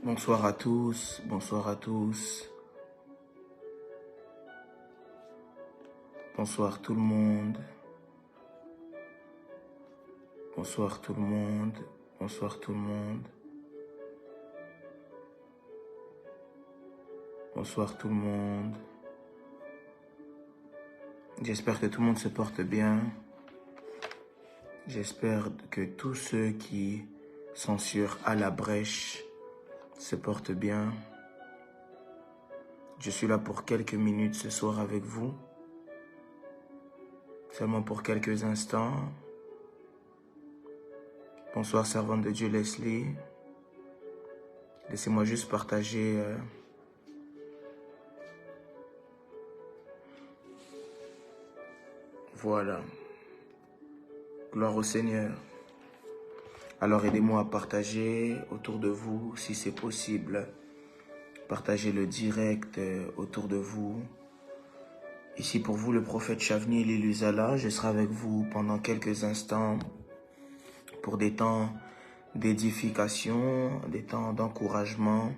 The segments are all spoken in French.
Bonsoir à tous, bonsoir à tous. Bonsoir tout le monde. Bonsoir tout le monde. Bonsoir tout le monde. Bonsoir tout le monde. J'espère que tout le monde se porte bien. J'espère que tous ceux qui sont sur À la brèche se portent bien. Je suis là pour quelques minutes ce soir avec vous. Seulement pour quelques instants. Bonsoir servante de Dieu Leslie. Laissez-moi juste partager voilà. Gloire au Seigneur. Alors aidez-moi à partager autour de vous si c'est possible. Partagez le direct autour de vous. Ici pour vous le prophète Chavni Lilusala. Je serai avec vous pendant quelques instants pour des temps d'édification, des temps d'encouragement,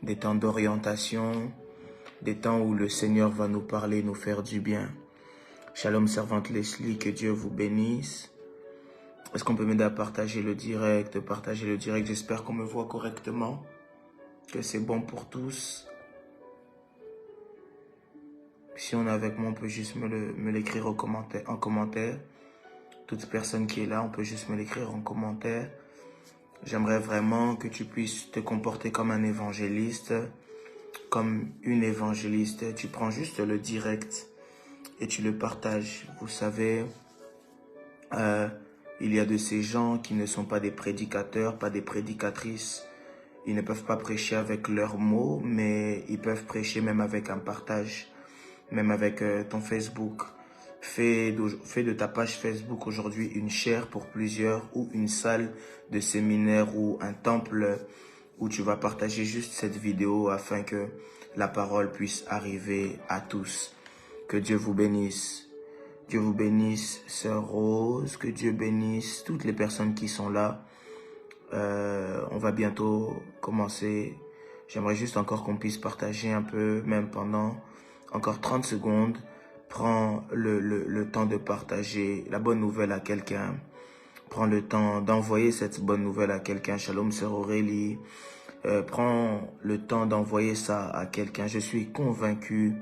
des temps d'orientation, des temps où le Seigneur va nous parler, nous faire du bien. Shalom servante Leslie, que Dieu vous bénisse. Est-ce qu'on peut m'aider à partager le direct? J'espère qu'on me voit correctement, que c'est bon pour tous. Si on est avec moi, on peut juste me l'écrire en commentaire. Toute personne qui est là, on peut juste me l'écrire en commentaire. J'aimerais vraiment que tu puisses te comporter comme un évangéliste, comme une évangéliste. Tu prends juste le direct et tu le partages. Vous savez, il y a de ces gens qui ne sont pas des prédicateurs, pas des prédicatrices. Ils ne peuvent pas prêcher avec leurs mots, mais ils peuvent prêcher même avec un partage, même avec ton Facebook. Fais de ta page Facebook aujourd'hui une chaire pour plusieurs ou une salle de séminaire ou un temple où tu vas partager juste cette vidéo afin que la parole puisse arriver à tous. Que Dieu vous bénisse. Dieu vous bénisse, Sœur Rose. Que Dieu bénisse toutes les personnes qui sont là. On va bientôt commencer. J'aimerais juste encore qu'on puisse partager un peu, même pendant encore 30 secondes. Prends le temps de partager la bonne nouvelle à quelqu'un. Prends le temps d'envoyer cette bonne nouvelle à quelqu'un. Shalom, Sœur Aurélie. Prends le temps d'envoyer ça à quelqu'un. Je suis convaincu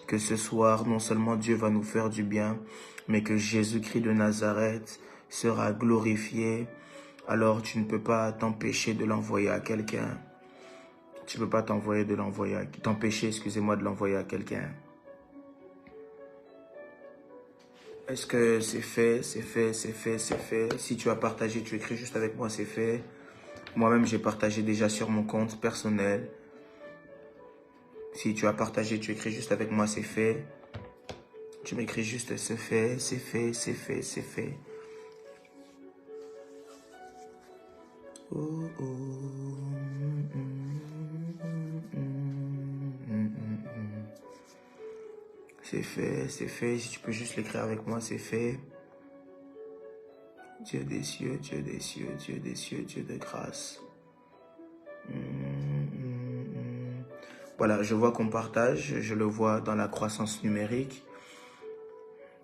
que ce soir, non seulement Dieu va nous faire du bien, mais que Jésus-Christ de Nazareth sera glorifié. Alors tu ne peux pas t'empêcher de l'envoyer à quelqu'un. Tu ne peux pas t'empêcher, excusez-moi, de l'envoyer à quelqu'un. Est-ce que c'est fait? C'est fait, c'est fait, c'est fait. Si tu as partagé, tu écris juste avec moi, c'est fait. Moi-même, j'ai partagé déjà sur mon compte personnel. Si tu as partagé, tu écris juste avec moi, c'est fait. Tu m'écris juste, c'est fait, c'est fait, c'est fait, c'est fait. Oh, oh. C'est fait, c'est fait. Si tu peux juste l'écrire avec moi, c'est fait. Dieu des cieux, Dieu des cieux, Dieu des cieux, Dieu de grâce. Voilà, je vois qu'on partage, je le vois dans la croissance numérique.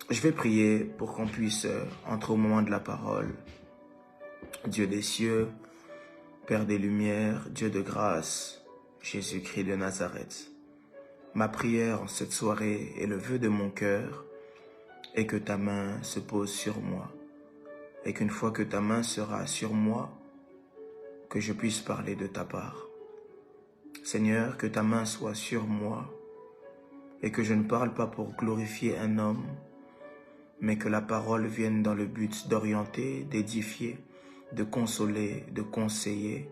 Je vais prier pour qu'on puisse entrer au moment de la parole. Dieu des cieux, Père des lumières, Dieu de grâce, Jésus-Christ de Nazareth. Ma prière en cette soirée et le vœu de mon cœur est que ta main se pose sur moi. Et qu'une fois que ta main sera sur moi, que je puisse parler de ta part. Seigneur, que ta main soit sur moi et que je ne parle pas pour glorifier un homme, mais que la parole vienne dans le but d'orienter, d'édifier, de consoler, de conseiller,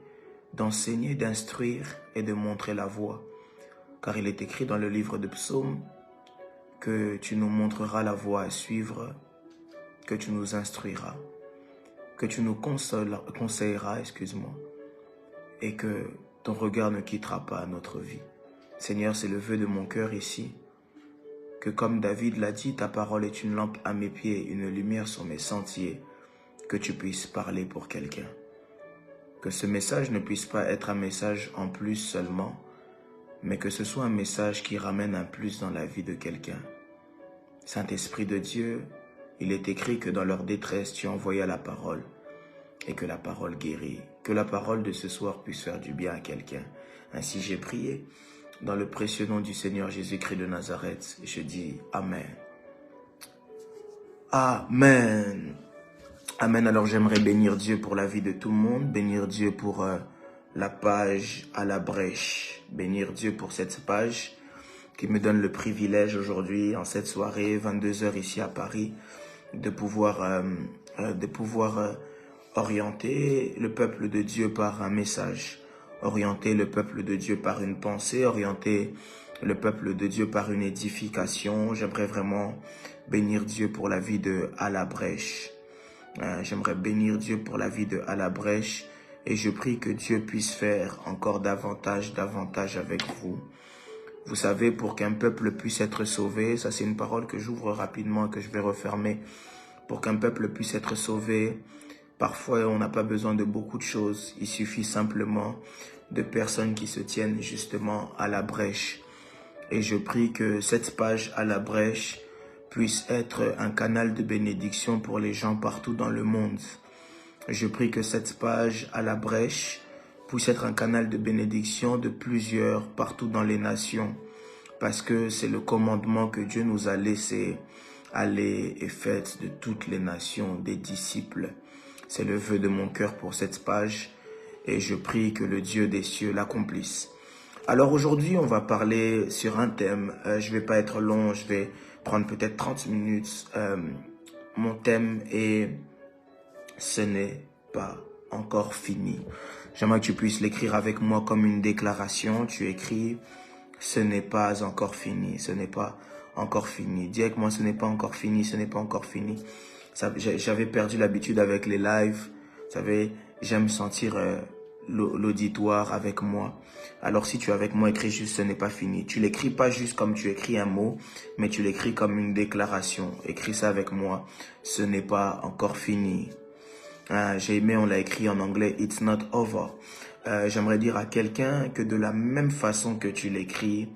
d'enseigner, d'instruire et de montrer la voie. Car il est écrit dans le livre de Psaumes que tu nous montreras la voie à suivre, que tu nous instruiras, que tu nous conseilleras, et que ton regard ne quittera pas notre vie. Seigneur, c'est le vœu de mon cœur ici, que comme David l'a dit, ta parole est une lampe à mes pieds, une lumière sur mes sentiers, que tu puisses parler pour quelqu'un. Que ce message ne puisse pas être un message en plus seulement, mais que ce soit un message qui ramène un plus dans la vie de quelqu'un. Saint-Esprit de Dieu, il est écrit que dans leur détresse, tu envoyas la parole et que la parole guérit. Que la parole de ce soir puisse faire du bien à quelqu'un. Ainsi j'ai prié. Dans le précieux nom du Seigneur Jésus-Christ de Nazareth, je dis Amen. Amen. Amen. Alors j'aimerais bénir Dieu pour la vie de tout le monde, bénir Dieu pour la page à la brèche, bénir Dieu pour cette page qui me donne le privilège aujourd'hui, en cette soirée, 22 h ici à Paris, de pouvoir orienter le peuple de Dieu par un message, orienter le peuple de Dieu par une pensée, orienter le peuple de Dieu par une édification. J'aimerais vraiment bénir Dieu pour la vie de À la brèche. J'aimerais bénir Dieu pour la vie de À la brèche et je prie que Dieu puisse faire encore davantage avec vous. Vous savez, pour qu'un peuple puisse être sauvé, ça c'est une parole que j'ouvre rapidement et que je vais refermer. Pour qu'un peuple puisse être sauvé, parfois on n'a pas besoin de beaucoup de choses. Il suffit simplement de personnes qui se tiennent justement à la brèche. Et je prie que cette page à la brèche puisse être un canal de bénédiction pour les gens partout dans le monde. Je prie que cette page à la brèche puisse être un canal de bénédiction de plusieurs partout dans les nations. Parce que c'est le commandement que Dieu nous a laissé, aller et faites de toutes les nations des disciples. C'est le vœu de mon cœur pour cette page et je prie que le Dieu des cieux l'accomplisse. Alors aujourd'hui, on va parler sur un thème. Je ne vais pas être long, je vais prendre peut-être 30 minutes. Mon thème est « Ce n'est pas encore fini ». J'aimerais que tu puisses l'écrire avec moi comme une déclaration. Tu écris « Ce n'est pas encore fini, ce n'est pas encore fini ». Dis avec moi « Ce n'est pas encore fini, ce n'est pas encore fini ». J'avais perdu l'habitude avec les lives. Vous savez, j'aime sentir l'auditoire avec moi. Alors si tu es avec moi, écris juste « Ce n'est pas fini ». Tu l'écris pas juste comme tu écris un mot, mais tu l'écris comme une déclaration. Écris ça avec moi « Ce n'est pas encore fini ». J'ai aimé, on l'a écrit en anglais « It's not over ». J'aimerais dire à quelqu'un que de la même façon que tu l'écris,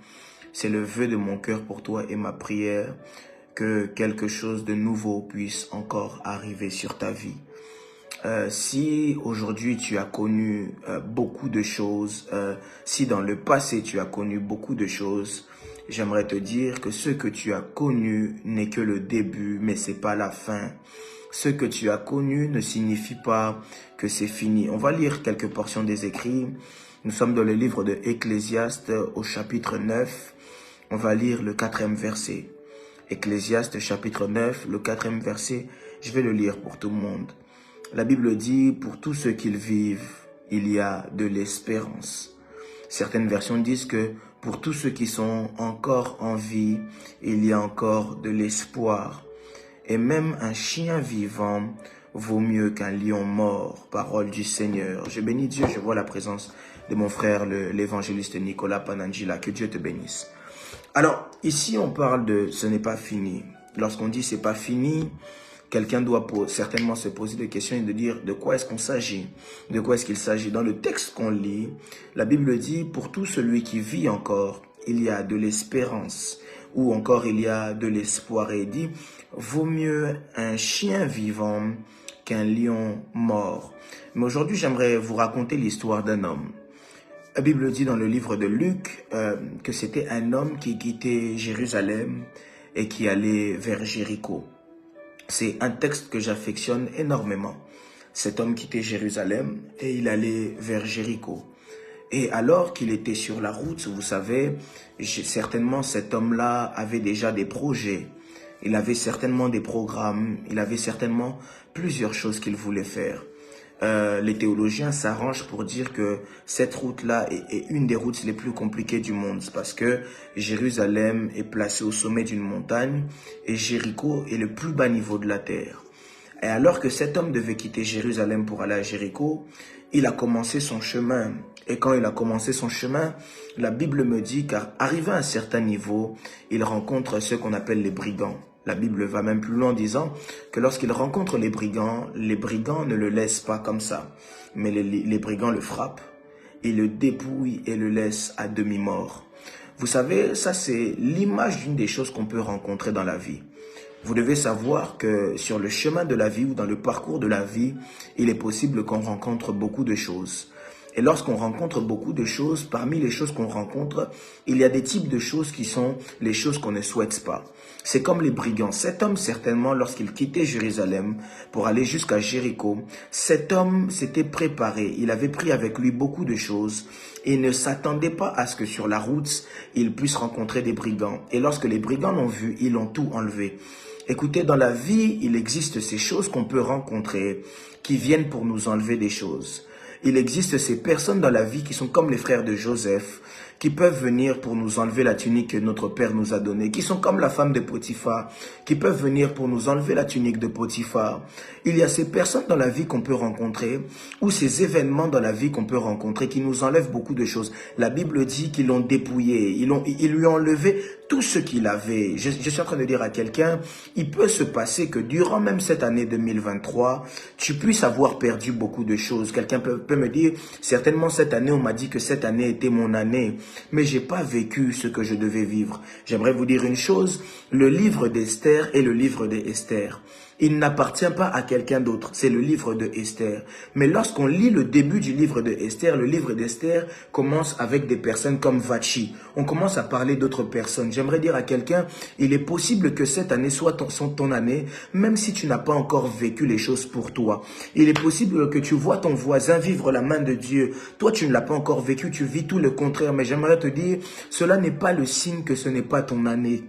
c'est le vœu de mon cœur pour toi et ma prière que quelque chose de nouveau puisse encore arriver sur ta vie. Si aujourd'hui tu as connu beaucoup de choses, si dans le passé tu as connu beaucoup de choses, j'aimerais te dire que ce que tu as connu n'est que le début, mais c'est pas la fin. Ce que tu as connu ne signifie pas que c'est fini. On va lire quelques portions des écrits. Nous sommes dans le livre de Ecclésiaste au chapitre 9. On va lire le 4e verset. Ecclésiaste chapitre 9, le 4e verset. Je vais le lire pour tout le monde. La Bible dit, pour tous ceux qui vivent, il y a de l'espérance. Certaines versions disent que pour tous ceux qui sont encore en vie, il y a encore de l'espoir. Et même un chien vivant vaut mieux qu'un lion mort. Parole du Seigneur. Je bénis Dieu, je vois la présence de mon frère, l'évangéliste Nicolas Panangila. Que Dieu te bénisse. Alors, ici, on parle de « ce n'est pas fini ». Lorsqu'on dit « c'est pas fini », quelqu'un doit certainement se poser des questions et de dire de quoi est-ce qu'on s'agit, de quoi est-ce qu'il s'agit. Dans le texte qu'on lit, la Bible dit « pour tout celui qui vit encore, il y a de l'espérance » ou encore il y a de l'espoir. Et il dit « vaut mieux un chien vivant qu'un lion mort ». Mais aujourd'hui, j'aimerais vous raconter l'histoire d'un homme. La Bible dit dans le livre de Luc que c'était un homme qui quittait Jérusalem et qui allait vers Jéricho. C'est un texte que j'affectionne énormément. Cet homme quittait Jérusalem et il allait vers Jéricho. Et alors qu'il était sur la route, vous savez, certainement cet homme-là avait déjà des projets. Il avait certainement des programmes, il avait certainement plusieurs choses qu'il voulait faire. Les théologiens s'arrangent pour dire que cette route-là est une des routes les plus compliquées du monde parce que Jérusalem est placée au sommet d'une montagne et Jéricho est le plus bas niveau de la terre. Et alors que cet homme devait quitter Jérusalem pour aller à Jéricho, il a commencé son chemin. Et quand il a commencé son chemin, la Bible me dit qu'arrivé à un certain niveau, il rencontre ce qu'on appelle les brigands. La Bible va même plus loin en disant que lorsqu'il rencontre les brigands ne le laissent pas comme ça. Mais les brigands le frappent, ils le dépouillent et le laissent à demi-mort. Vous savez, ça c'est l'image d'une des choses qu'on peut rencontrer dans la vie. Vous devez savoir que sur le chemin de la vie ou dans le parcours de la vie, il est possible qu'on rencontre beaucoup de choses. Et lorsqu'on rencontre beaucoup de choses, parmi les choses qu'on rencontre, il y a des types de choses qui sont les choses qu'on ne souhaite pas. C'est comme les brigands. Cet homme, certainement, lorsqu'il quittait Jérusalem pour aller jusqu'à Jéricho, cet homme s'était préparé. Il avait pris avec lui beaucoup de choses et ne s'attendait pas à ce que sur la route, il puisse rencontrer des brigands. Et lorsque les brigands l'ont vu, ils l'ont tout enlevé. Écoutez, dans la vie, il existe ces choses qu'on peut rencontrer qui viennent pour nous enlever des choses. Il existe ces personnes dans la vie qui sont comme les frères de Joseph, qui peuvent venir pour nous enlever la tunique que notre Père nous a donnée, qui sont comme la femme de Potiphar, qui peuvent venir pour nous enlever la tunique de Potiphar. Il y a ces personnes dans la vie qu'on peut rencontrer, ou ces événements dans la vie qu'on peut rencontrer, qui nous enlèvent beaucoup de choses. La Bible dit qu'ils l'ont dépouillé, ils lui ont enlevé tout ce qu'il avait. Je suis en train de dire à quelqu'un, il peut se passer que durant même cette année 2023, tu puisses avoir perdu beaucoup de choses. Quelqu'un peut me dire, certainement cette année, on m'a dit que cette année était mon année, mais j'ai pas vécu ce que je devais vivre. J'aimerais vous dire une chose, le livre d'Esther est le livre d'Esther. Il n'appartient pas à quelqu'un d'autre, c'est le livre de Esther. Mais lorsqu'on lit le début du livre de Esther, le livre d'Esther commence avec des personnes comme Vachi. On commence à parler d'autres personnes. J'aimerais dire à quelqu'un, il est possible que cette année soit ton année, même si tu n'as pas encore vécu les choses pour toi. Il est possible que tu vois ton voisin vivre la main de Dieu. Toi, tu ne l'as pas encore vécu, tu vis tout le contraire. Mais j'aimerais te dire, cela n'est pas le signe que ce n'est pas ton année.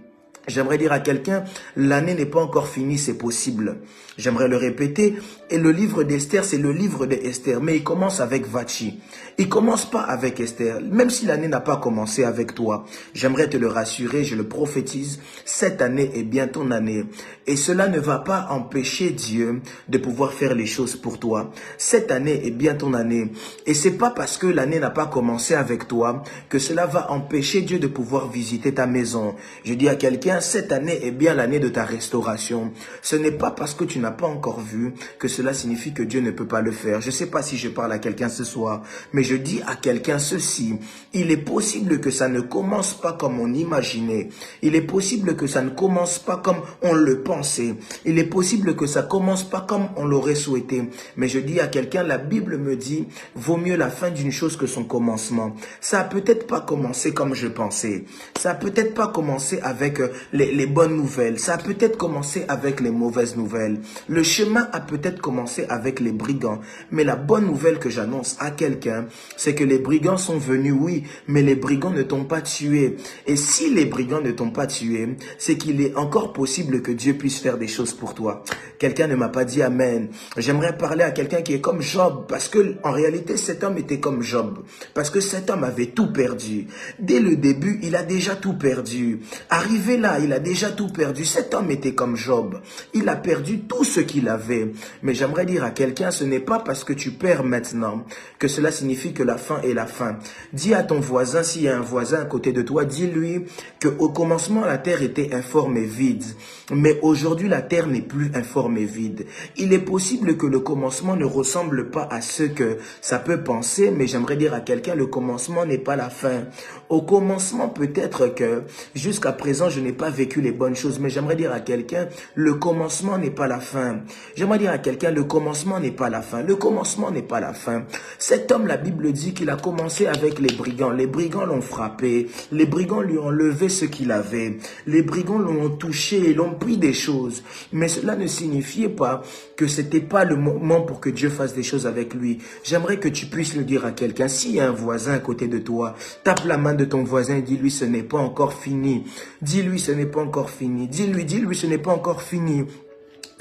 J'aimerais dire à quelqu'un, l'année n'est pas encore finie, c'est possible. J'aimerais le répéter. Et le livre d'Esther, c'est le livre d'Esther. Mais il commence avec Vachi. Il commence pas avec Esther. Même si l'année n'a pas commencé avec toi, j'aimerais te le rassurer, je le prophétise. Cette année est bien ton année. Et cela ne va pas empêcher Dieu de pouvoir faire les choses pour toi. Cette année est bien ton année. Et c'est pas parce que l'année n'a pas commencé avec toi que cela va empêcher Dieu de pouvoir visiter ta maison. Je dis à quelqu'un, cette année est bien l'année de ta restauration. Ce n'est pas parce que tu n'as pas encore vu que cela signifie que Dieu ne peut pas le faire. Je ne sais pas si je parle à quelqu'un ce soir, mais je dis à quelqu'un ceci. Il est possible que ça ne commence pas comme on imaginait. Il est possible que ça ne commence pas comme on le pensait. Il est possible que ça commence pas comme on l'aurait souhaité. Mais je dis à quelqu'un, la Bible me dit, vaut mieux la fin d'une chose que son commencement. Ça a peut-être pas commencé comme je pensais. Ça a peut-être pas commencé avec les bonnes nouvelles. Ça a peut-être commencé avec les mauvaises nouvelles. Le chemin a peut-être commencé avec les brigands. Mais la bonne nouvelle que j'annonce à quelqu'un, c'est que les brigands sont venus, oui, mais les brigands ne t'ont pas tué. Et si les brigands ne t'ont pas tué, c'est qu'il est encore possible que Dieu puisse faire des choses pour toi. Quelqu'un ne m'a pas dit amen. J'aimerais parler à quelqu'un qui est comme Job, parce que en réalité, cet homme était comme Job. Parce que cet homme avait tout perdu. Dès le début, il a déjà tout perdu. Arrivé là, il a déjà tout perdu. Cet homme était comme Job. Il a perdu tout ce qu'il avait. Mais j'aimerais dire à quelqu'un, ce n'est pas parce que tu perds maintenant que cela signifie que la fin est la fin. Dis à ton voisin, s'il y a un voisin à côté de toi, dis-lui qu'au commencement, la terre était informe et vide. Mais aujourd'hui, la terre n'est plus informe et vide. Il est possible que le commencement ne ressemble pas à ce que ça peut penser, mais j'aimerais dire à quelqu'un, le commencement n'est pas la fin. Au commencement, peut-être que jusqu'à présent, je n'ai pas vécu les bonnes choses, mais j'aimerais dire à quelqu'un, le commencement n'est pas la fin. J'aimerais dire à quelqu'un, le commencement n'est pas la fin. Le commencement n'est pas la fin. Cet homme, la Bible dit qu'il a commencé avec les brigands. Les brigands l'ont frappé. Les brigands lui ont enlevé ce qu'il avait. Les brigands l'ont touché et l'ont pris des choses. Mais cela ne signifiait pas que c'était pas le moment pour que Dieu fasse des choses avec lui. J'aimerais que tu puisses le dire à quelqu'un. S'il y a un voisin à côté de toi, tape la main de ton voisin et dis-lui ce n'est pas encore fini. Dis-lui ce n'est pas encore fini. Dis-lui ce n'est pas encore fini.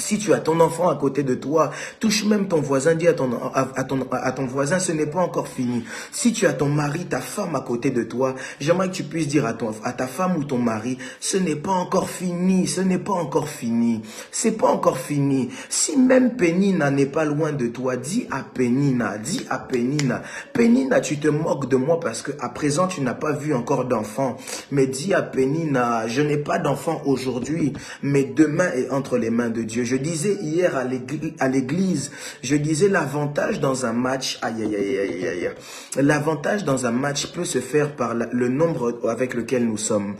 Si tu as ton enfant à côté de toi, touche même ton voisin, dis à ton voisin, ce n'est pas encore fini. Si tu as ton mari, ta femme à côté de toi, j'aimerais que tu puisses dire à ta femme ou ton mari, ce n'est pas encore fini, ce n'est pas encore fini, c'est pas encore fini. Si même Pénina n'est pas loin de toi, dis à Pénina, Pénina, tu te moques de moi parce que à présent tu n'as pas vu encore d'enfant, mais dis à Pénina, je n'ai pas d'enfant aujourd'hui, mais demain est entre les mains de Dieu. Je disais hier à l'église, je disais l'avantage dans un match, l'avantage dans un match peut se faire par le nombre avec lequel nous sommes.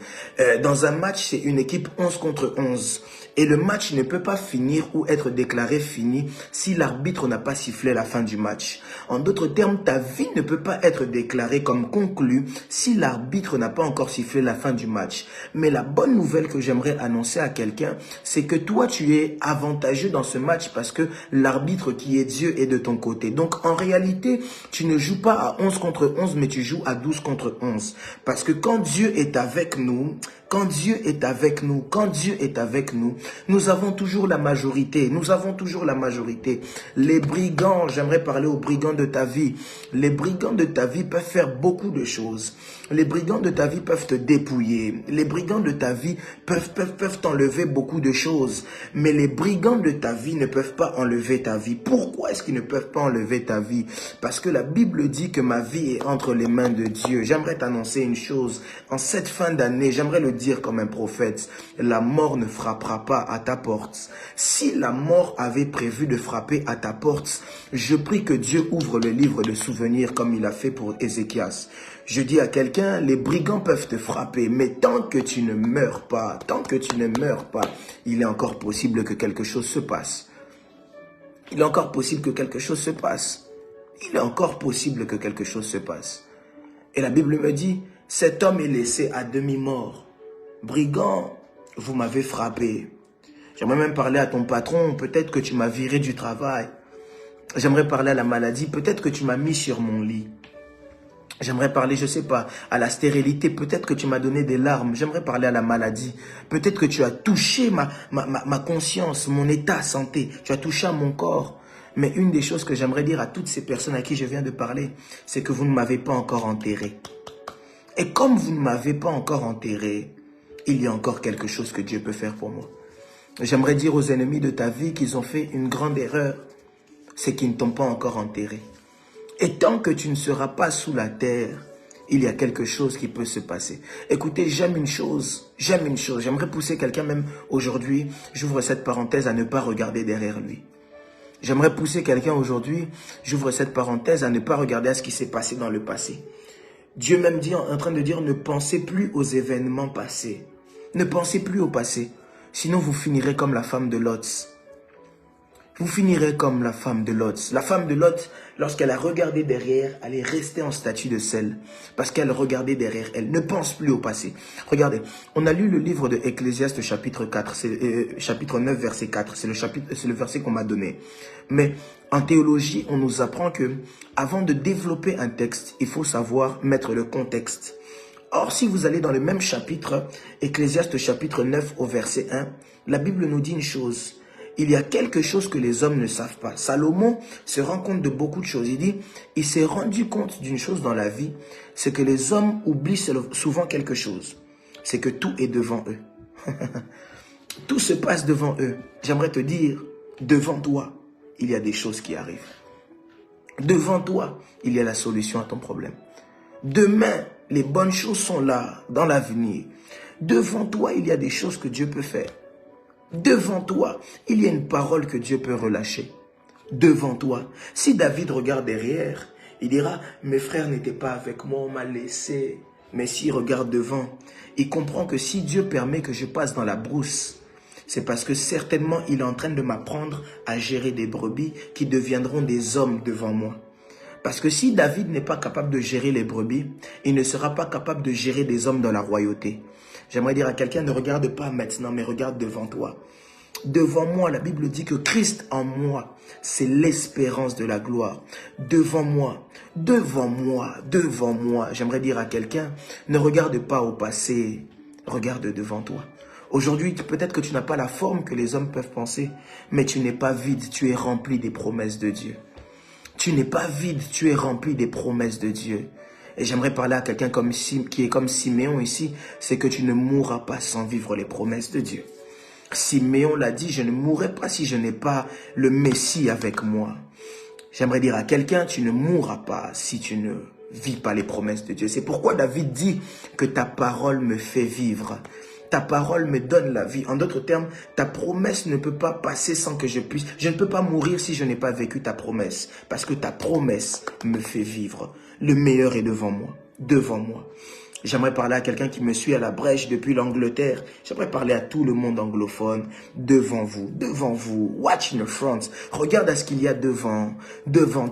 Dans un match, c'est une équipe 11 contre 11. Et le match ne peut pas finir ou être déclaré fini si l'arbitre n'a pas sifflé la fin du match. En d'autres termes, ta vie ne peut pas être déclarée comme conclue si l'arbitre n'a pas encore sifflé la fin du match. Mais la bonne nouvelle que j'aimerais annoncer à quelqu'un, c'est que toi, tu es avantageux dans ce match parce que l'arbitre qui est Dieu est de ton côté. Donc, en réalité, tu ne joues pas à 11 contre 11, mais tu joues à 12 contre 11. Parce que quand Dieu est avec nous, quand Dieu est avec nous, nous avons toujours la majorité. Nous avons toujours la majorité. Les brigands, j'aimerais parler aux brigands de ta vie. Les brigands de ta vie peuvent faire beaucoup de choses. Les brigands de ta vie peuvent te dépouiller. Les brigands de ta vie peuvent t'enlever beaucoup de choses. Mais les brigands de ta vie ne peuvent pas enlever ta vie. Pourquoi est-ce qu'ils ne peuvent pas enlever ta vie? Parce que la Bible dit que ma vie est entre les mains de Dieu. J'aimerais t'annoncer une chose. En cette fin d'année, j'aimerais le dire comme un prophète, la mort ne frappera pas à ta porte. Si la mort avait prévu de frapper à ta porte, je prie que Dieu ouvre le livre de souvenirs comme il a fait pour Ézéchias. Je dis à quelqu'un, les brigands peuvent te frapper, mais tant que tu ne meurs pas, il est encore possible que quelque chose se passe. Il est encore possible que quelque chose se passe. Il est encore possible que quelque chose se passe. Et la Bible me dit, cet homme est laissé à demi-mort. Brigand, vous m'avez frappé. J'aimerais même parler à ton patron, peut-être que tu m'as viré du travail. J'aimerais parler à la maladie, peut-être que tu m'as mis sur mon lit. J'aimerais parler, je ne sais pas, à la stérilité, peut-être que tu m'as donné des larmes. J'aimerais parler à la maladie, peut-être que tu as touché ma conscience, mon état de santé. Tu as touché à mon corps. Mais une des choses que j'aimerais dire à toutes ces personnes à qui je viens de parler, c'est que vous ne m'avez pas encore enterré. Et comme vous ne m'avez pas encore enterré, il y a encore quelque chose que Dieu peut faire pour moi. J'aimerais dire aux ennemis de ta vie qu'ils ont fait une grande erreur, c'est qu'ils ne t'ont pas encore enterré. Et tant que tu ne seras pas sous la terre, il y a quelque chose qui peut se passer. Écoutez, j'aime une chose. J'aimerais pousser quelqu'un même aujourd'hui, j'ouvre cette parenthèse, à ne pas regarder derrière lui. J'aimerais pousser quelqu'un aujourd'hui, j'ouvre cette parenthèse, à ne pas regarder à ce qui s'est passé dans le passé. Dieu même dit, en train de dire, ne pensez plus aux événements passés. Ne pensez plus au passé. Sinon, vous finirez comme la femme de Lot. Vous finirez comme la femme de Lot. La femme de Lot, lorsqu'elle a regardé derrière, elle est restée en statue de sel. Parce qu'elle regardait derrière elle. Ne pense plus au passé. Regardez, on a lu le livre de Ecclésiaste chapitre 4, chapitre 9, verset 4. C'est le verset qu'on m'a donné. Mais en théologie, on nous apprend que avant de développer un texte, il faut savoir mettre le contexte. Or, si vous allez dans le même chapitre, Ecclésiaste chapitre 9 au verset 1, la Bible nous dit une chose. Il y a quelque chose que les hommes ne savent pas. Salomon se rend compte de beaucoup de choses. Il dit, il s'est rendu compte d'une chose dans la vie, c'est que les hommes oublient souvent quelque chose. C'est que tout est devant eux. Tout se passe devant eux. J'aimerais te dire, devant toi, il y a des choses qui arrivent. Devant toi, il y a la solution à ton problème. Demain, les bonnes choses sont là, dans l'avenir. Devant toi, il y a des choses que Dieu peut faire. Devant toi, il y a une parole que Dieu peut relâcher. Devant toi. Si David regarde derrière, il dira, mes frères n'étaient pas avec moi, on m'a laissé. Mais s'il regarde devant, il comprend que si Dieu permet que je passe dans la brousse, c'est parce que certainement il est en train de m'apprendre à gérer des brebis qui deviendront des hommes devant moi. Parce que si David n'est pas capable de gérer les brebis, il ne sera pas capable de gérer des hommes dans la royauté. J'aimerais dire à quelqu'un, ne regarde pas maintenant, mais regarde devant toi. Devant moi, la Bible dit que Christ en moi, c'est l'espérance de la gloire. Devant moi, j'aimerais dire à quelqu'un, ne regarde pas au passé, regarde devant toi. Aujourd'hui, peut-être que tu n'as pas la forme que les hommes peuvent penser, mais tu n'es pas vide, tu es rempli des promesses de Dieu. Tu n'es pas vide, tu es rempli des promesses de Dieu. Et j'aimerais parler à quelqu'un qui est comme Siméon ici, c'est que tu ne mourras pas sans vivre les promesses de Dieu. Siméon l'a dit, je ne mourrai pas si je n'ai pas le Messie avec moi. J'aimerais dire à quelqu'un, tu ne mourras pas si tu ne vis pas les promesses de Dieu. C'est pourquoi David dit que ta parole me fait vivre. Ta parole me donne la vie. En d'autres termes, ta promesse ne peut pas passer sans que je puisse. Je ne peux pas mourir si je n'ai pas vécu ta promesse. Parce que ta promesse me fait vivre. Le meilleur est devant moi. Devant moi. J'aimerais parler à quelqu'un qui me suit à la brèche depuis l'Angleterre. J'aimerais parler à tout le monde anglophone. Devant vous. Watch in the front. Regarde à ce qu'il y a devant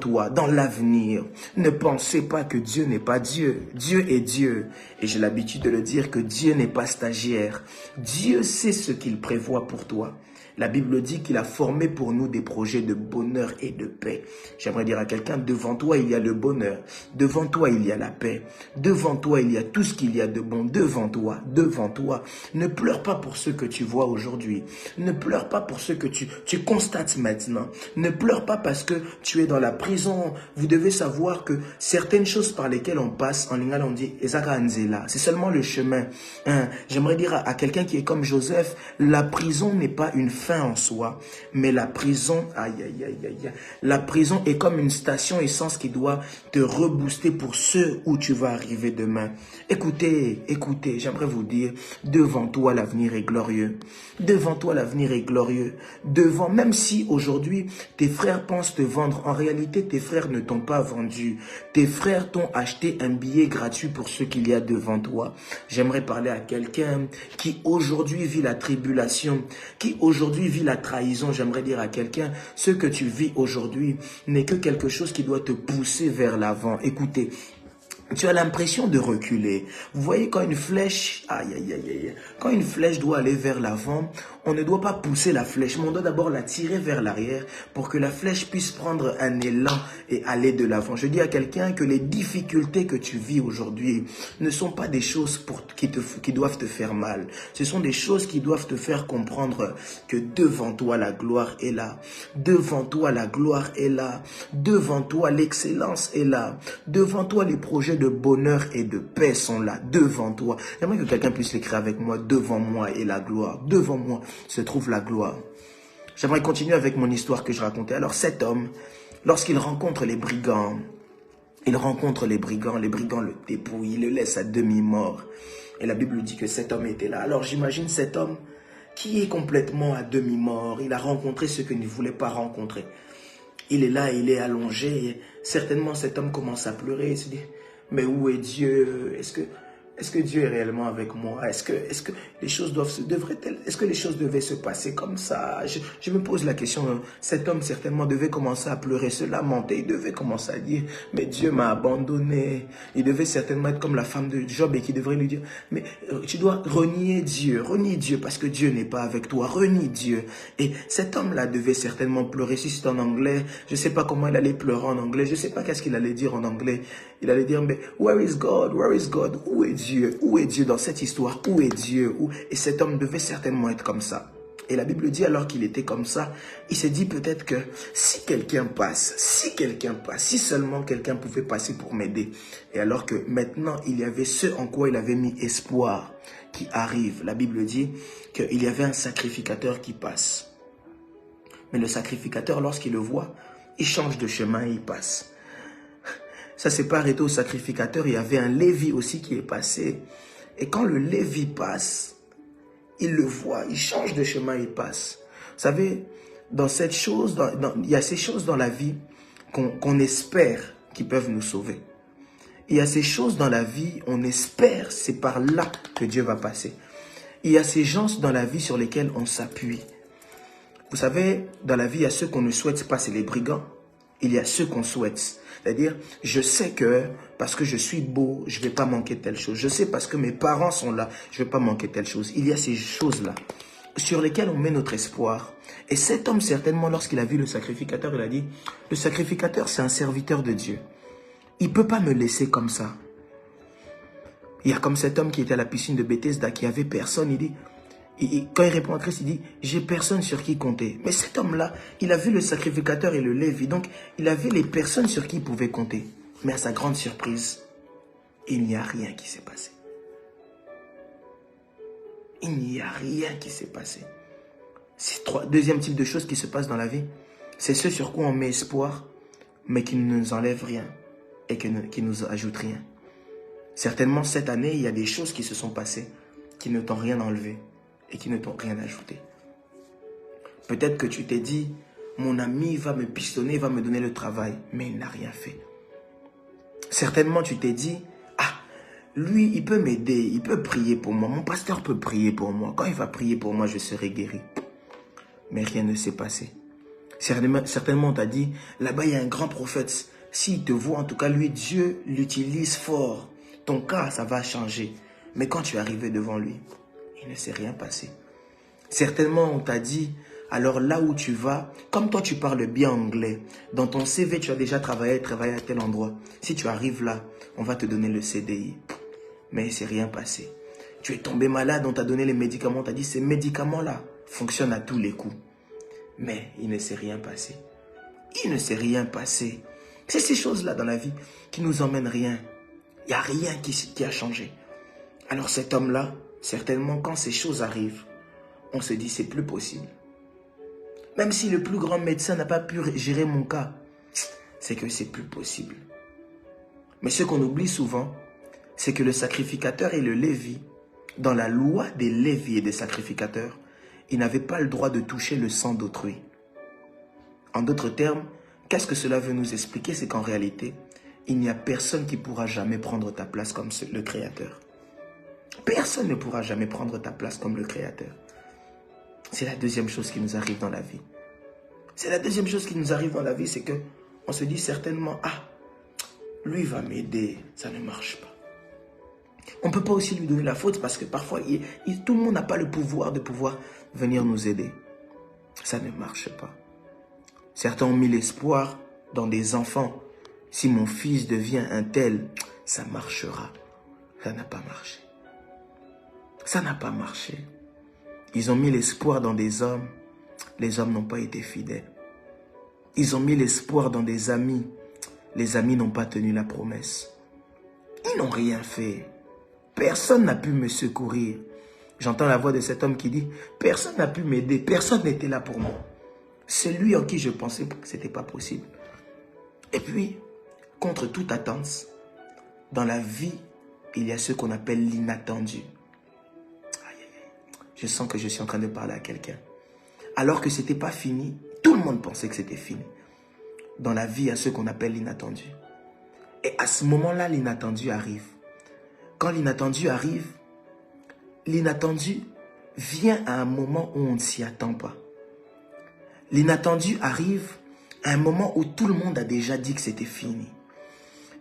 toi, dans l'avenir. Ne pensez pas que Dieu n'est pas Dieu. Dieu est Dieu. Et j'ai l'habitude de le dire que Dieu n'est pas stagiaire. Dieu sait ce qu'il prévoit pour toi. La Bible dit qu'il a formé pour nous des projets de bonheur et de paix. J'aimerais dire à quelqu'un, devant toi, il y a le bonheur. Devant toi, il y a la paix. Devant toi, il y a tout ce qu'il y a de bon. Devant toi. Ne pleure pas pour ce que tu vois aujourd'hui. Ne pleure pas pour ce que tu constates maintenant. Ne pleure pas parce que tu es dans la prison. Vous devez savoir que certaines choses par lesquelles on passe, en lingala on dit, c'est seulement le chemin. J'aimerais dire à quelqu'un qui est comme Joseph, la prison n'est pas une fin en soi, mais la prison, la prison est comme une station essence qui doit te rebooster pour ce où tu vas arriver demain. Écoutez, j'aimerais vous dire, devant toi l'avenir est glorieux. Devant toi l'avenir est glorieux. Même si aujourd'hui tes frères pensent te vendre, en réalité tes frères ne t'ont pas vendu. Tes frères t'ont acheté un billet gratuit pour ce qu'il y a devant toi. J'aimerais parler à quelqu'un qui aujourd'hui vit la tribulation, qui aujourd'hui vit la trahison. J'aimerais dire à quelqu'un, ce que tu vis aujourd'hui n'est que quelque chose qui doit te pousser vers l'avant. Écoutez, tu as l'impression de reculer. Vous voyez, quand une flèche, quand une flèche doit aller vers l'avant, on ne doit pas pousser la flèche, mais on doit d'abord la tirer vers l'arrière pour que la flèche puisse prendre un élan et aller de l'avant. Je dis à quelqu'un que les difficultés que tu vis aujourd'hui ne sont pas des choses qui doivent te faire mal. Ce sont des choses qui doivent te faire comprendre que devant toi la gloire est là. Devant toi la gloire est là. Devant toi l'excellence est là. Devant toi les projets de bonheur et de paix sont là. Devant toi. J'aimerais que quelqu'un puisse l'écrire avec moi. Devant moi est la gloire. Devant moi se trouve la gloire. J'aimerais continuer avec mon histoire que je racontais. Alors cet homme, lorsqu'il rencontre les brigands, les brigands le dépouillent, il le laisse à demi-mort. Et la Bible dit que cet homme était là. Alors j'imagine cet homme qui est complètement à demi-mort. Il a rencontré ce qu'il ne voulait pas rencontrer. Il est là, il est allongé. Et certainement cet homme commence à pleurer. Il se dit, mais où est Dieu? Est-ce que Dieu est réellement avec moi? Est-ce que les choses devaient se passer comme ça? Je me pose la question. Cet homme certainement devait commencer à pleurer, se lamenter. Il devait commencer à dire, mais Dieu m'a abandonné. Il devait certainement être comme la femme de Job et qui devrait lui dire, mais tu dois renier Dieu parce que Dieu n'est pas avec toi. Renie Dieu. Et cet homme-là devait certainement pleurer. Si c'est en anglais, je ne sais pas comment il allait pleurer en anglais. Je ne sais pas qu'est-ce qu'il allait dire en anglais. Il allait dire, mais where is God? Where is God? Où est Dieu? Où est Dieu dans cette histoire? Où est Dieu? Et cet homme devait certainement être comme ça. Et la Bible dit alors qu'il était comme ça, il s'est dit peut-être que si quelqu'un passe, si seulement quelqu'un pouvait passer pour m'aider. Et alors que maintenant il y avait ce en quoi il avait mis espoir qui arrive. La Bible dit qu'il y avait un sacrificateur qui passe. Mais le sacrificateur, lorsqu'il le voit, il change de chemin et il passe. Ça s'est pas arrêté au sacrificateur, il y avait un Lévi aussi qui est passé. Et quand le Lévi passe, il le voit, il change de chemin, il passe. Vous savez, dans cette chose, il y a ces choses dans la vie qu'on espère qui peuvent nous sauver. Il y a ces choses dans la vie, on espère, c'est par là que Dieu va passer. Il y a ces gens dans la vie sur lesquels on s'appuie. Vous savez, dans la vie, il y a ceux qu'on ne souhaite pas, c'est les brigands. Il y a ceux qu'on souhaite. C'est-à-dire, je sais que parce que je suis beau, je ne vais pas manquer telle chose. Je sais parce que mes parents sont là, je ne vais pas manquer telle chose. Il y a ces choses-là sur lesquelles on met notre espoir. Et cet homme, certainement, lorsqu'il a vu le sacrificateur, il a dit, le sacrificateur, c'est un serviteur de Dieu. Il ne peut pas me laisser comme ça. Il y a comme cet homme qui était à la piscine de Bethesda, qui avait personne. Il dit, Quand il répond à Christ, il dit, j'ai personne sur qui compter. Mais cet homme-là, il a vu le sacrificateur et le Lévi. Donc, il avait les personnes sur qui il pouvait compter. Mais à sa grande surprise, il n'y a rien qui s'est passé. Il n'y a rien qui s'est passé. C'est deuxième type de choses qui se passent dans la vie. C'est ce sur quoi on met espoir, mais qui ne nous enlève rien et qui ne nous ajoute rien. Certainement, cette année, il y a des choses qui se sont passées qui ne t'ont rien enlevé et qui ne t'ont rien ajouté. Peut-être que tu t'es dit, mon ami va me pistonner, va me donner le travail, mais il n'a rien fait. Certainement, tu t'es dit, ah, lui, il peut m'aider, il peut prier pour moi, mon pasteur peut prier pour moi. Quand il va prier pour moi, je serai guéri. Mais rien ne s'est passé. Certainement, on t'a dit, là-bas, il y a un grand prophète. S'il te voit, en tout cas, lui, Dieu l'utilise fort. Ton cas, ça va changer. Mais quand tu es arrivé devant lui, il ne s'est rien passé. Certainement, on t'a dit, alors là où tu vas, comme toi tu parles bien anglais, dans ton CV, tu as déjà travaillé à tel endroit. Si tu arrives là, on va te donner le CDI. Mais il ne s'est rien passé. Tu es tombé malade, on t'a donné les médicaments, on t'a dit, ces médicaments-là fonctionnent à tous les coups. Mais il ne s'est rien passé. Il ne s'est rien passé. C'est ces choses-là dans la vie qui nous emmènent rien. Il n'y a rien qui a changé. Alors cet homme-là, certainement, quand ces choses arrivent, on se dit, c'est plus possible. Même si le plus grand médecin n'a pas pu gérer mon cas, c'est que c'est plus possible. Mais ce qu'on oublie souvent, c'est que le sacrificateur et le Lévi, dans la loi des Lévis et des sacrificateurs, ils n'avaient pas le droit de toucher le sang d'autrui. En d'autres termes, qu'est-ce que cela veut nous expliquer? C'est qu'en réalité, il n'y a personne qui pourra jamais prendre ta place comme le Créateur. Personne ne pourra jamais prendre ta place comme le Créateur. C'est la deuxième chose qui nous arrive dans la vie. C'est la deuxième chose qui nous arrive dans la vie, c'est que on se dit certainement, ah, lui va m'aider, ça ne marche pas. On ne peut pas aussi lui donner la faute parce que parfois, tout le monde n'a pas le pouvoir de pouvoir venir nous aider. Ça ne marche pas. Certains ont mis l'espoir dans des enfants. Si mon fils devient un tel, ça marchera. Ça n'a pas marché. Ça n'a pas marché. Ils ont mis l'espoir dans des hommes. Les hommes n'ont pas été fidèles. Ils ont mis l'espoir dans des amis. Les amis n'ont pas tenu la promesse. Ils n'ont rien fait. Personne n'a pu me secourir. J'entends la voix de cet homme qui dit, personne n'a pu m'aider. Personne n'était là pour moi. Celui en qui je pensais que ce n'était pas possible. Et puis, contre toute attente, dans la vie, il y a ce qu'on appelle l'inattendu. Je sens que je suis en train de parler à quelqu'un. Alors que ce n'était pas fini, tout le monde pensait que c'était fini. Dans la vie, il y a ce qu'on appelle l'inattendu. Et à ce moment-là, l'inattendu arrive. Quand l'inattendu arrive, l'inattendu vient à un moment où on ne s'y attend pas. L'inattendu arrive à un moment où tout le monde a déjà dit que c'était fini.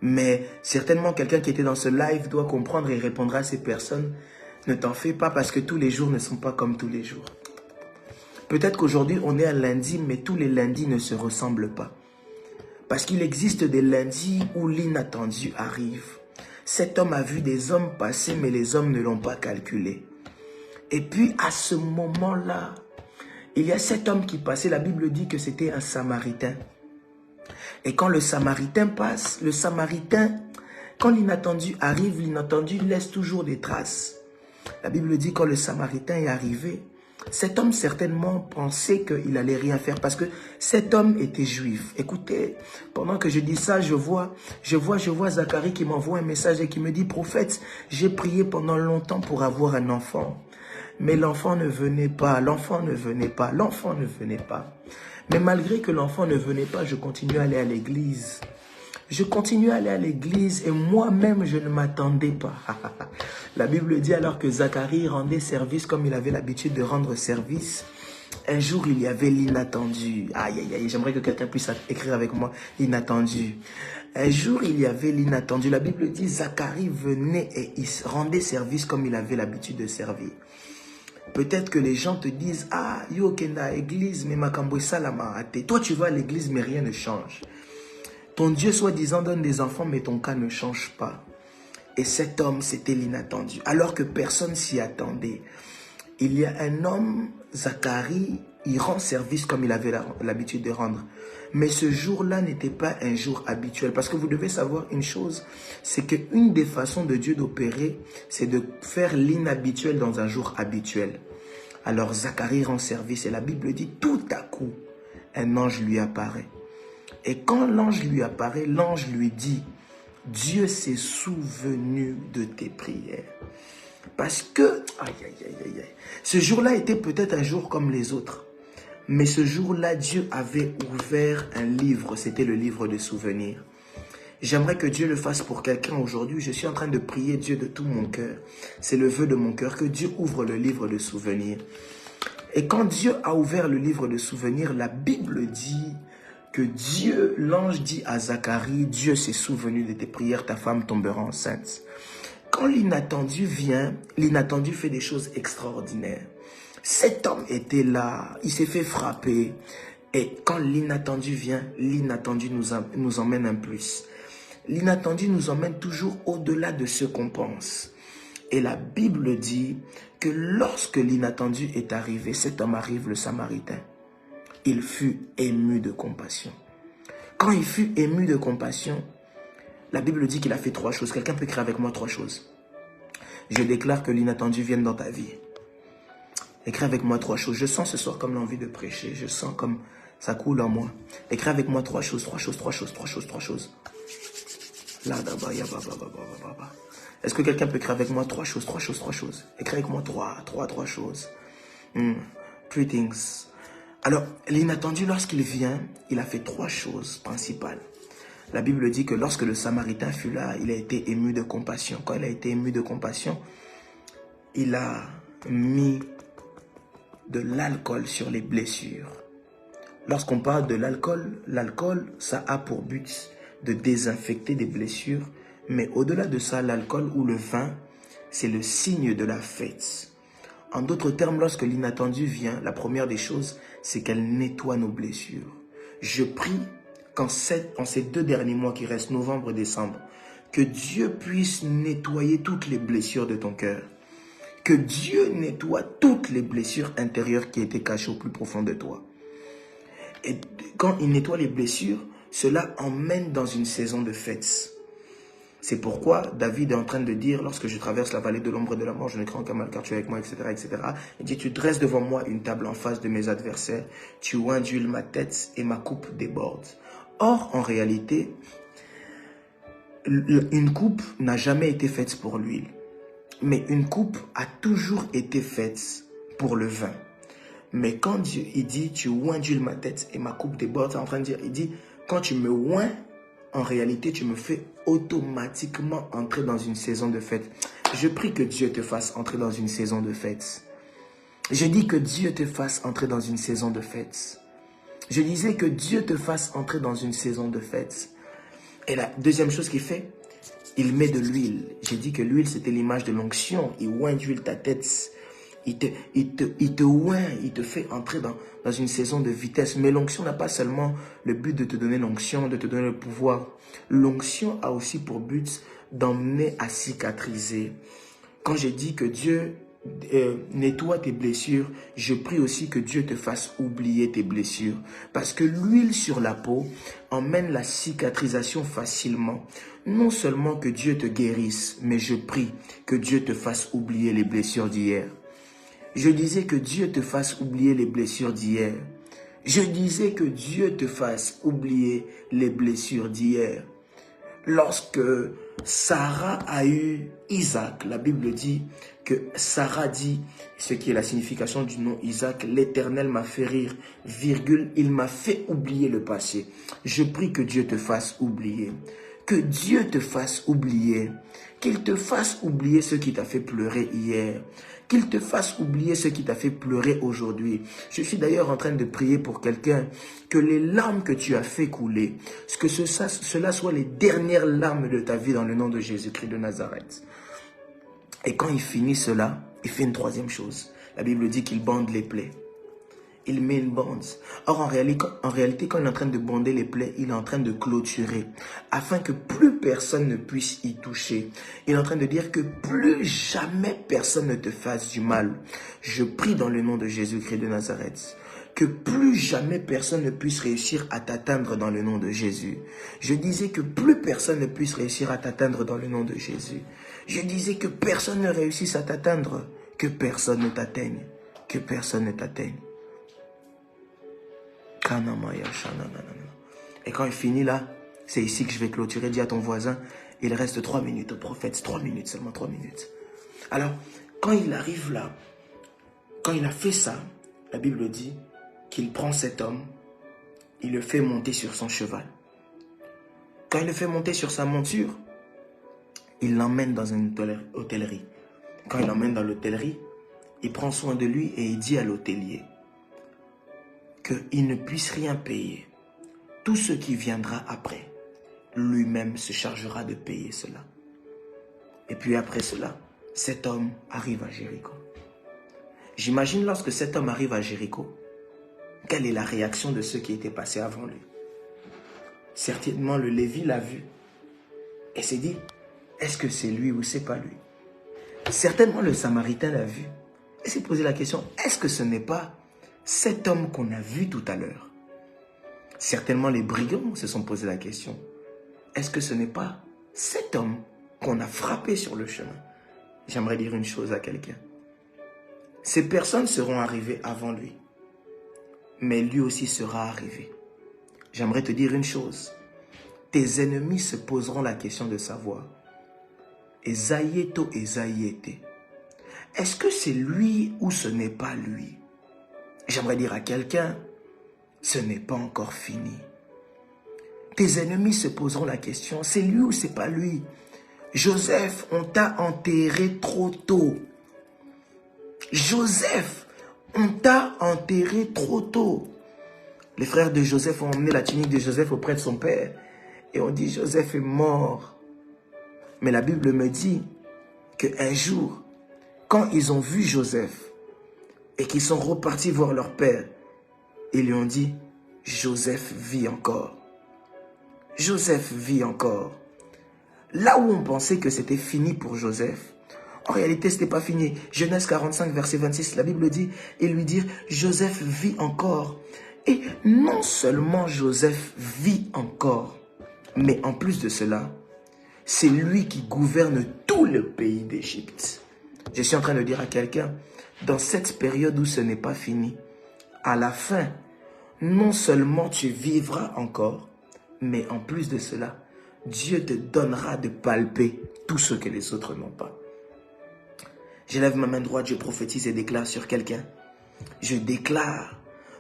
Mais certainement, quelqu'un qui était dans ce live doit comprendre et répondra à ces personnes. Ne t'en fais pas parce que tous les jours ne sont pas comme tous les jours. Peut-être qu'aujourd'hui, on est un lundi, mais tous les lundis ne se ressemblent pas. Parce qu'il existe des lundis où l'inattendu arrive. Cet homme a vu des hommes passer, mais les hommes ne l'ont pas calculé. Et puis, à ce moment-là, il y a cet homme qui passait. La Bible dit que c'était un Samaritain. Et quand le Samaritain passe, le Samaritain, quand l'inattendu arrive, l'inattendu laisse toujours des traces. La Bible dit quand le Samaritain est arrivé, cet homme certainement pensait qu'il n'allait rien faire parce que cet homme était juif. Écoutez, pendant que je dis ça, je vois Zacharie qui m'envoie un message et qui me dit, prophète, j'ai prié pendant longtemps pour avoir un enfant. Mais l'enfant ne venait pas, l'enfant ne venait pas, l'enfant ne venait pas. Mais malgré que l'enfant ne venait pas, je continuais à aller à l'église. Je continuais à aller à l'église et moi-même, je ne m'attendais pas. La Bible dit alors que Zacharie rendait service comme il avait l'habitude de rendre service. Un jour, il y avait l'inattendu. Aïe, aïe, aïe, j'aimerais que quelqu'un puisse écrire avec moi l'inattendu. Un jour, il y avait l'inattendu. La Bible dit Zacharie venait et il rendait service comme il avait l'habitude de servir. Peut-être que les gens te disent, ah, yo kenda église, mais makambo salama ate. Toi, tu vas à l'église, mais rien ne change. Ton Dieu, soi-disant, donne des enfants, mais ton cas ne change pas. Et cet homme, c'était l'inattendu. Alors que personne s'y attendait. il y a un homme, Zacharie, il rend service comme il avait l'habitude de rendre. Mais ce jour-là n'était pas un jour habituel. Parce que vous devez savoir une chose, c'est qu'une des façons de Dieu d'opérer, c'est de faire l'inhabituel dans un jour habituel. Alors Zacharie rend service et la Bible dit, tout à coup, un ange lui apparaît. Et quand l'ange lui apparaît, l'ange lui dit, Dieu s'est souvenu de tes prières. Parce que, ce jour-là était peut-être un jour comme les autres. Mais ce jour-là, Dieu avait ouvert un livre, c'était le livre de souvenirs. J'aimerais que Dieu le fasse pour quelqu'un aujourd'hui. Je suis en train de prier Dieu de tout mon cœur. C'est le vœu de mon cœur que Dieu ouvre le livre de souvenirs. Et quand Dieu a ouvert le livre de souvenirs, la Bible dit que Dieu, l'ange dit à Zacharie, Dieu s'est souvenu de tes prières, ta femme tombera enceinte. Quand l'inattendu vient, l'inattendu fait des choses extraordinaires. Cet homme était là, il s'est fait frapper. Et quand l'inattendu vient, l'inattendu nous emmène un plus. L'inattendu nous emmène toujours au-delà de ce qu'on pense. Et la Bible dit que lorsque l'inattendu est arrivé, cet homme arrive, le Samaritain. Il fut ému de compassion. Quand il fut ému de compassion, la Bible dit qu'il a fait 3 choses. Quelqu'un peut écrire avec moi 3 choses. Je déclare que l'inattendu vienne dans ta vie. Écris avec moi 3 choses. Je sens ce soir comme l'envie de prêcher. Je sens comme ça coule en moi. Écris avec moi 3 choses, 3 choses, 3 choses, 3 choses, 3 choses. Est-ce que quelqu'un peut écrire avec moi 3 choses, 3 choses, 3 choses? Écris avec moi 3 choses. 3 things. Alors, l'inattendu, lorsqu'il vient, il a fait 3 choses principales. La Bible dit que lorsque le Samaritain fut là, il a été ému de compassion. Quand il a été ému de compassion, il a mis de l'alcool sur les blessures. Lorsqu'on parle de l'alcool, l'alcool, ça a pour but de désinfecter des blessures. Mais au-delà de ça, l'alcool ou le vin, c'est le signe de la fête. En d'autres termes, lorsque l'inattendu vient, la première des choses, c'est qu'elle nettoie nos blessures. Je prie qu'en ces 2 derniers mois qui restent, novembre et décembre, que Dieu puisse nettoyer toutes les blessures de ton cœur. Que Dieu nettoie toutes les blessures intérieures qui étaient cachées au plus profond de toi. Et quand il nettoie les blessures, cela emmène dans une saison de fête. C'est pourquoi David est en train de dire, lorsque je traverse la vallée de l'ombre et de la mort, je ne crains aucun mal car tu es avec moi, etc., etc. Il dit, tu dresses devant moi une table en face de mes adversaires, tu induis ma tête et ma coupe déborde. Or, en réalité, une coupe n'a jamais été faite pour l'huile. Mais une coupe a toujours été faite pour le vin. Mais quand Dieu il dit, tu induis ma tête et ma coupe déborde, c'est en train de dire, il dit, quand tu me oins, en réalité, tu me fais automatiquement entrer dans une saison de fête. Je prie que Dieu te fasse entrer dans une saison de fête. Je dis que Dieu te fasse entrer dans une saison de fête. Je disais que Dieu te fasse entrer dans une saison de fête. Et la deuxième chose qu'il fait, il met de l'huile. J'ai dit que l'huile, c'était l'image de l'onction. Il oint d'huile ta tête. Il te oint, il te fait entrer dans une saison de vitesse. Mais l'onction n'a pas seulement le but de te donner l'onction, de te donner le pouvoir. L'onction a aussi pour but d'emmener à cicatriser. Quand j'ai dit que Dieu nettoie tes blessures, je prie aussi que Dieu te fasse oublier tes blessures. Parce que l'huile sur la peau emmène la cicatrisation facilement. Non seulement que Dieu te guérisse, mais je prie que Dieu te fasse oublier les blessures d'hier. Je disais que Dieu te fasse oublier les blessures d'hier. Je disais que Dieu te fasse oublier les blessures d'hier. Lorsque Sarah a eu Isaac, la Bible dit que Sarah dit, ce qui est la signification du nom Isaac, l'Éternel m'a fait rire, virgule, il m'a fait oublier le passé. Je prie que Dieu te fasse oublier. Que Dieu te fasse oublier. Qu'il te fasse oublier ce qui t'a fait pleurer hier. Qu'il te fasse oublier ce qui t'a fait pleurer aujourd'hui. Je suis d'ailleurs en train de prier pour quelqu'un, que les larmes que tu as fait couler, que cela soit les dernières larmes de ta vie dans le nom de Jésus-Christ de Nazareth. Et quand il finit cela, il fait une troisième chose. La Bible dit qu'il bande les plaies. il met une bande. Or, en réalité, quand il est en train de bander les plaies, il est en train de clôturer, afin que plus personne ne puisse y toucher. Il est en train de dire que plus jamais personne ne te fasse du mal. Je prie dans le nom de Jésus-Christ de Nazareth, que plus jamais personne ne puisse réussir à t'atteindre dans le nom de Jésus. Je disais que plus personne ne puisse réussir à t'atteindre dans le nom de Jésus. Je disais que personne ne réussisse à t'atteindre, que personne ne t'atteigne, que personne ne t'atteigne. Et quand il finit là, c'est ici que je vais clôturer. Dis à ton voisin, il reste 3 minutes au prophète, 3 minutes, seulement 3 minutes. Alors, quand il arrive là, quand il a fait ça, la Bible dit qu'il prend cet homme, il le fait monter sur son cheval. Quand il le fait monter sur sa monture, il l'emmène dans une hôtellerie. Quand il l'emmène dans l'hôtellerie, il prend soin de lui et il dit à l'hôtelier qu'il ne puisse rien payer. Tout ce qui viendra après, lui-même se chargera de payer cela. Et puis après cela, cet homme arrive à Jéricho. J'imagine lorsque cet homme arrive à Jéricho, quelle est la réaction de ceux qui étaient passés avant lui? Certainement le Lévi l'a vu et s'est dit, est-ce que c'est lui ou c'est pas lui? Certainement le Samaritain l'a vu et s'est posé la question, est-ce que ce n'est pas cet homme qu'on a vu tout à l'heure? Certainement les brigands se sont posé la question, est-ce que ce n'est pas cet homme qu'on a frappé sur le chemin? J'aimerais dire une chose à quelqu'un. Ces personnes seront arrivées avant lui, mais lui aussi sera arrivé. J'aimerais te dire une chose. Tes ennemis se poseront la question de savoir, Esaïeto, Esaïete, est-ce que c'est lui ou ce n'est pas lui? J'aimerais dire à quelqu'un, ce n'est pas encore fini. Tes ennemis se poseront la question, c'est lui ou c'est pas lui? Joseph, on t'a enterré trop tôt. Joseph, on t'a enterré trop tôt. Les frères de Joseph ont emmené la tunique de Joseph auprès de son père. Et on dit, Joseph est mort. Mais la Bible me dit qu'un jour, quand ils ont vu Joseph et qu'ils sont repartis voir leur père, ils lui ont dit, Joseph vit encore. Joseph vit encore. Là où on pensait que c'était fini pour Joseph, en réalité, ce n'était pas fini. Genèse 45, verset 26, la Bible dit, et lui dire, Joseph vit encore. Et non seulement Joseph vit encore, mais en plus de cela, c'est lui qui gouverne tout le pays d'Égypte. Je suis en train de dire à quelqu'un, dans cette période où ce n'est pas fini, à la fin, non seulement tu vivras encore, mais en plus de cela, Dieu te donnera de palper tout ce que les autres n'ont pas. Je lève ma main droite, je prophétise et déclare sur quelqu'un. Je déclare,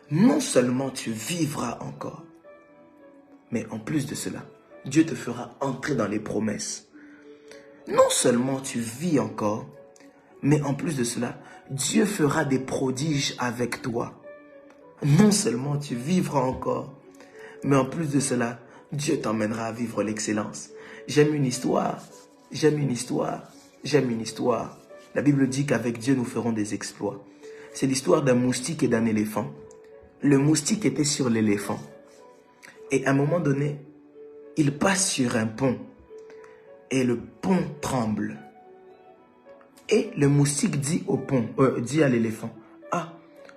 non seulement tu vivras encore, mais en plus de cela, Dieu te fera entrer dans les promesses. Non seulement tu vis encore, mais en plus de cela, Dieu fera des prodiges avec toi. Non seulement tu vivras encore, mais en plus de cela, Dieu t'emmènera à vivre l'excellence. J'aime une histoire, j'aime une histoire, j'aime une histoire. La Bible dit qu'avec Dieu, nous ferons des exploits. C'est l'histoire d'un moustique et d'un éléphant. Le moustique était sur l'éléphant. Et à un moment donné, il passe sur un pont. Et le pont tremble. Et le moustique dit au pont, dit à l'éléphant, « Ah,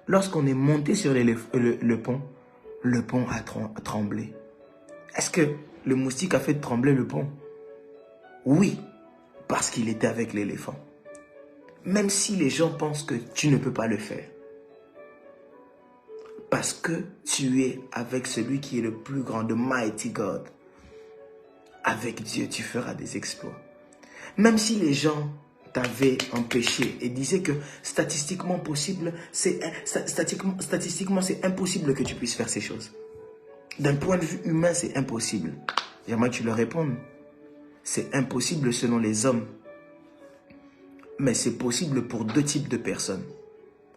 lorsqu'on est monté sur le pont a tremblé. » Est-ce que le moustique a fait trembler le pont? Oui, parce qu'il était avec l'éléphant. Même si les gens pensent que tu ne peux pas le faire. Parce que tu es avec celui qui est le plus grand, the mighty God. Avec Dieu, tu feras des exploits. Même si les gens t'avaient empêché et disaient que statistiquement, c'est impossible que tu puisses faire ces choses. D'un point de vue humain, c'est impossible. J'aimerais que tu leur répondes. C'est impossible selon les hommes. Mais c'est possible pour deux types de personnes.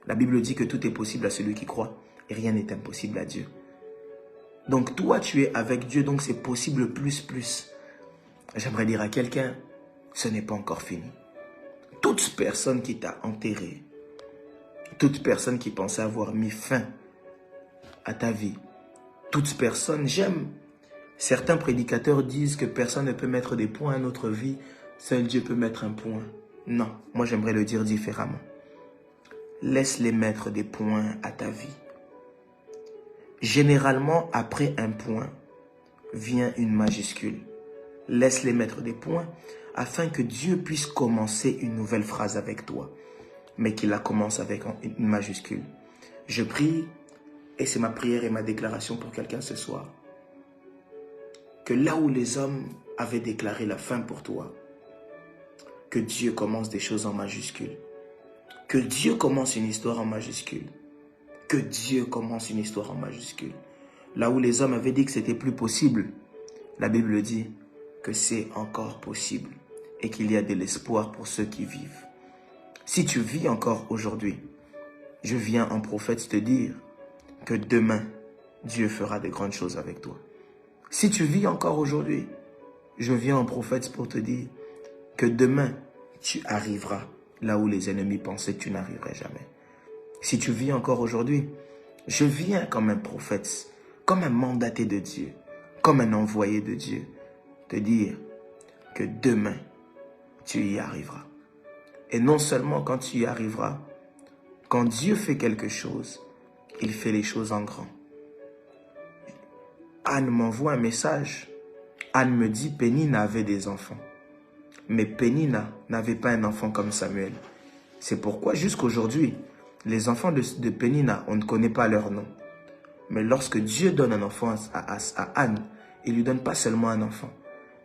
La Bible dit que tout est possible à celui qui croit et rien n'est impossible à Dieu. Donc toi, tu es avec Dieu, donc c'est possible plus. J'aimerais dire à quelqu'un, ce n'est pas encore fini. Toute personne qui t'a enterré, toute personne qui pensait avoir mis fin à ta vie. Toute personne, j'aime. Certains prédicateurs disent que personne ne peut mettre des points à notre vie, seul Dieu peut mettre un point. Non, moi j'aimerais le dire différemment. Laisse-les mettre des points à ta vie. Généralement, après un point, vient une majuscule. Laisse-les mettre des points afin que Dieu puisse commencer une nouvelle phrase avec toi, mais qu'il la commence avec une majuscule. Je prie, et c'est ma prière et ma déclaration pour quelqu'un ce soir, que là où les hommes avaient déclaré la fin pour toi, que Dieu commence des choses en majuscule. Que Dieu commence une histoire en majuscule. Que Dieu commence une histoire en majuscule. Là où les hommes avaient dit que c'était plus possible, la Bible dit que c'est encore possible et qu'il y a de l'espoir pour ceux qui vivent. Si tu vis encore aujourd'hui, je viens en prophète te dire que demain, Dieu fera de grandes choses avec toi. Si tu vis encore aujourd'hui, je viens en prophète pour te dire que demain, tu arriveras là où les ennemis pensaient que tu n'arriverais jamais. Si tu vis encore aujourd'hui, je viens comme un prophète, comme un mandaté de Dieu, comme un envoyé de Dieu, te dire que demain, tu y arriveras. Et non seulement quand tu y arriveras, quand Dieu fait quelque chose, il fait les choses en grand. Anne m'envoie un message. Anne me dit, Pénina avait des enfants. Mais Pénina n'avait pas un enfant comme Samuel. C'est pourquoi jusqu'aujourd'hui, les enfants de Pénina, on ne connaît pas leur nom. Mais lorsque Dieu donne un enfant à Anne, il ne lui donne pas seulement un enfant,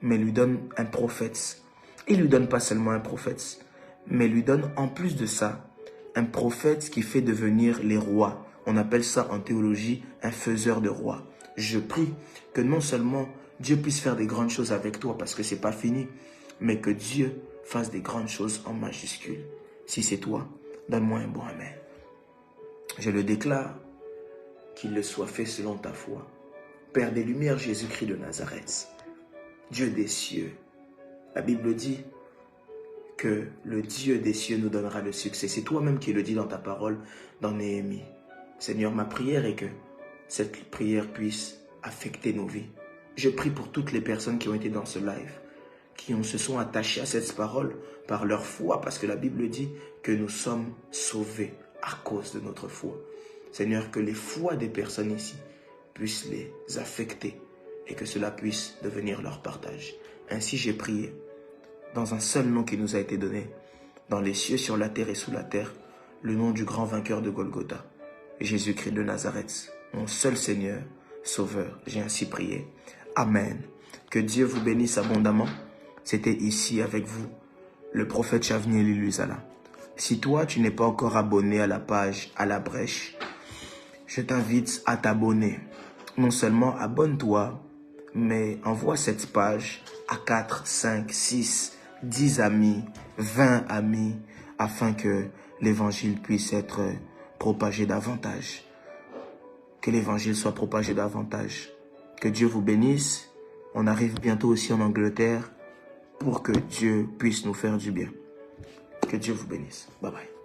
mais il lui donne un prophète. Il ne lui donne pas seulement un prophète, mais il lui donne en plus de ça, un prophète qui fait devenir les rois. On appelle ça en théologie un faiseur de rois. Je prie que non seulement Dieu puisse faire des grandes choses avec toi, parce que ce n'est pas fini, mais que Dieu fasse des grandes choses en majuscule. Si c'est toi, donne-moi un bon amen. Je le déclare, qu'il le soit fait selon ta foi. Père des Lumières, Jésus-Christ de Nazareth, Dieu des cieux. La Bible dit que le Dieu des cieux nous donnera le succès. C'est toi-même qui le dis dans ta parole, dans Néhémie. Seigneur, ma prière est que cette prière puisse affecter nos vies. Je prie pour toutes les personnes qui ont été dans ce live, qui se sont attachées à cette parole par leur foi, parce que la Bible dit que nous sommes sauvés à cause de notre foi. Seigneur, que les foi des personnes ici puissent les affecter et que cela puisse devenir leur partage. Ainsi j'ai prié, dans un seul nom qui nous a été donné, dans les cieux, sur la terre et sous la terre, le nom du grand vainqueur de Golgotha, Jésus-Christ de Nazareth, mon seul Seigneur, Sauveur. J'ai ainsi prié. Amen. Que Dieu vous bénisse abondamment. C'était ici avec vous, le prophète Chavniel Iluzala. Si toi, tu n'es pas encore abonné à la page À la Brèche, je t'invite à t'abonner. Non seulement abonne-toi, mais envoie cette page à 4, 5, 6, 10 amis, 20 amis, afin que l'évangile puisse être propagé davantage. Que l'évangile soit propagé davantage. Que Dieu vous bénisse. On arrive bientôt aussi en Angleterre pour que Dieu puisse nous faire du bien. Que Dieu vous bénisse. Bye bye.